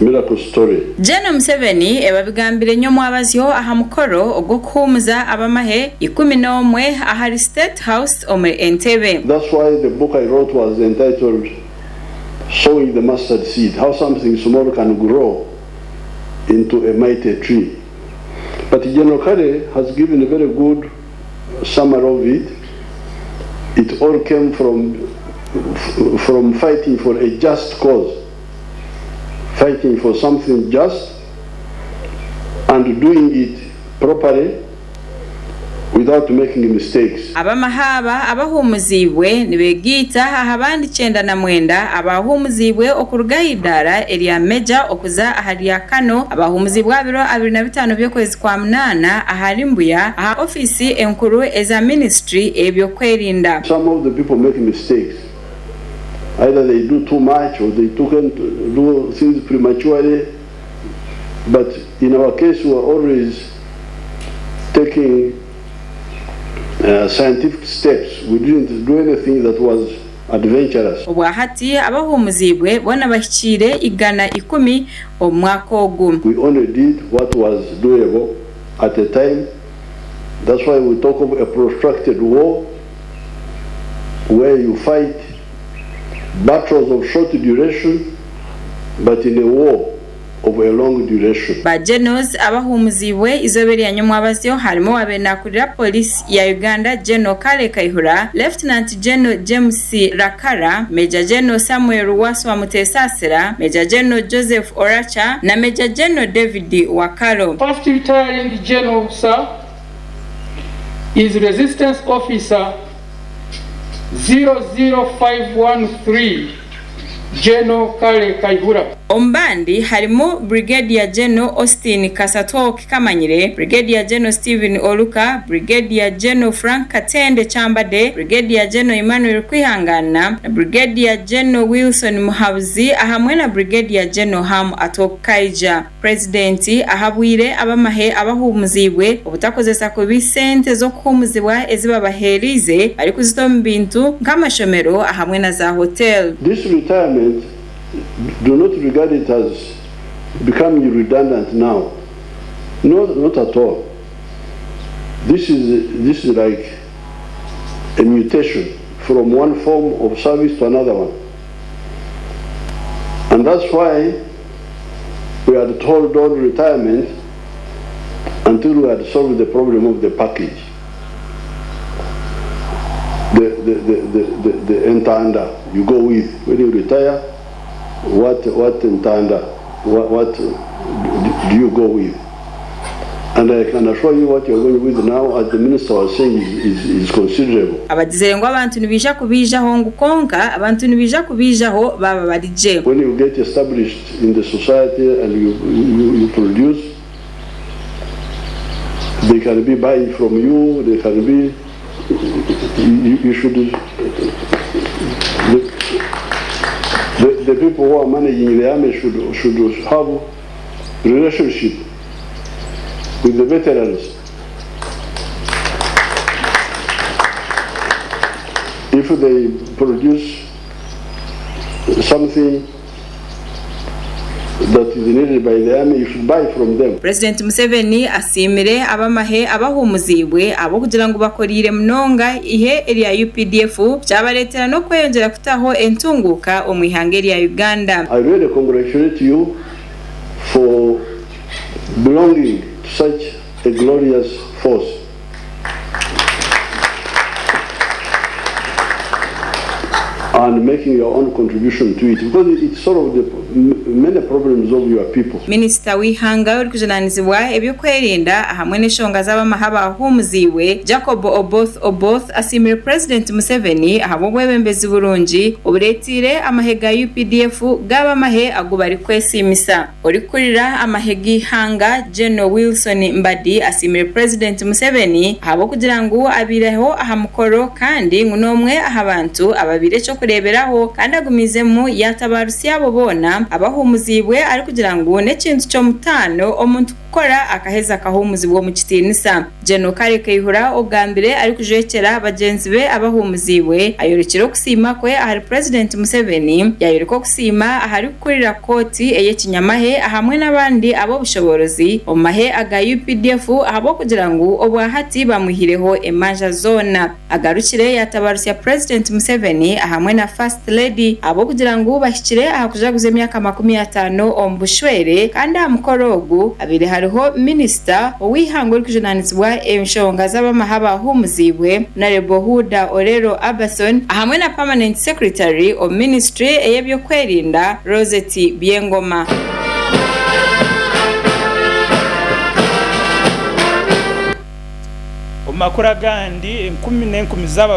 miracle story. President Museveni ebabigambire nyo mwabazyo aha mukoro gw'okuhumuza abanyamahe 11 ahari State House omu Entebbe. That's why the book I wrote was entitled Sowing the Mustard Seed, how something small can grow into a mighty tree. But General Kale has given a very good summary of it. It all came from fighting for a just cause, fighting for something just and doing it properly without making mistakes. Abamahaba abahumuzibwe nibegita ahabandi 99 abahumuzibwe okuruga idara elia meja okuza ahali ya kano abahumuzibwe abiro 25 byokwezi kwa munana ahali mbuya aha ofisi enkuru eza ministry ebyo kwerinda. Some of the people make mistakes. Either they do too much or they do things prematurely. But in our case, we are always taking scientific steps. We didn't do anything that was adventurous. Obwahati abahumuzibwe bona bahikire igana 10 omwaka ogu. We only did what was doable at the time. That's why we talk of a protracted war where you fight battles of short duration, but in a war of a long duration. Bajenos abahumuzibwe izoberi ya nyomwabazyo harimo abenakurira police ya Uganda General Kale Kaihura, Lieutenant General James Rakara, Major General Samuel Waswa Mutesasira, Major General Joseph Oracha na Major General David Wakalo. First retiring General Sir is Resistance Officer 00513 General Kale Kaihura. Ombandi harimo Brigadier General Austin Kasato Kikamanyire, Brigadier General Stephen Oluka, Brigadier General Frank Katende Chambade, Brigadier General Emmanuel Kwihangana, Brigadier General Wilson Muhabuzi ahamwe na Brigadier General Ham Atokaija. Presidenti ahabwire abamahe abahumuzibwe obutakozesa ku bisente zo kuhumuzibwa ezibabaherize ari kuzitoma bintu nk'amashomero ahamwe na za hotel. This retirement, do not regard it as becoming redundant now. Not at all. This is like a mutation from one form of service to another one. And that's why we had to hold on retirement until we had solved the problem of the package. The entanda you go with when you retire. What entanda? What do you go with? And I can assure you what you're going with now, as the minister was saying, is considerable. Abadizengwa abantu nibija kubijaho ngukonka abantu nibija kubijaho baba barije. When you get established in the society and you produce, they can be buying from you. They can be. You should. The people who are managing the army should have relationship with the veterans. If they produce something that is needed by the army, you should buy from them. President Museveni asimire abamahe abahumuzibwe abo kugira ngo bakorire mnonga ihe eri UPDF cyabaretera no kweyongera kutaho entunguka omwihangeri ya Uganda. I really congratulate you for belonging to such a glorious force. And making your own contribution to it, because it solves the many problems of your people. Minister wihanga uri kujananizibwa ebyo kwerinda ahamwe n'eshonga z'abamahaba ahumuziwe Jacob Oboth asimire President Museveni ahabo bwebembezi burungi oburetire amahega UPDF g'abamahe agubari kwesimisa uri kurira amahegi hanga General Wilson Mbadi asimire President Museveni ahabo kugira ngo abireho ahamukoro kandi ngunomwe ahabantu ababire cyo kureberaho kandi agumizemu yatabarusi yabo bona abahumuzibwe ari kugira ngo nekintu cyo mutano omuntu kukora akaheza kahumuzibwo mu kitinisa. General Kale Kayihura ubwambere ari kujekera bagenzi be abahumuzibwe ayorukiro kusima kwe ahari President Museveni yayoriko kusima ahari kurira koti eye kinyamahe hamwe n'abandi abo bushoborozi omahe aga UPDF abo kugira ngo obwahati bamuhireho emanja zona. Agarukire yatabarusi ya President Museveni hamwe na First Lady abo kugira ngo bashyikire ahakujaguze myaka 50 ombushwere kandi amukorogu abiri hariho Minister owihango rikujenanizwa emshonga z'abamahaba humuzibwe na Rebohuda Orero Abason hamwe na Permanent Secretary of Ministry eyebyo kwerinda Rosette Biengoma. Omakura gandi 10 zaba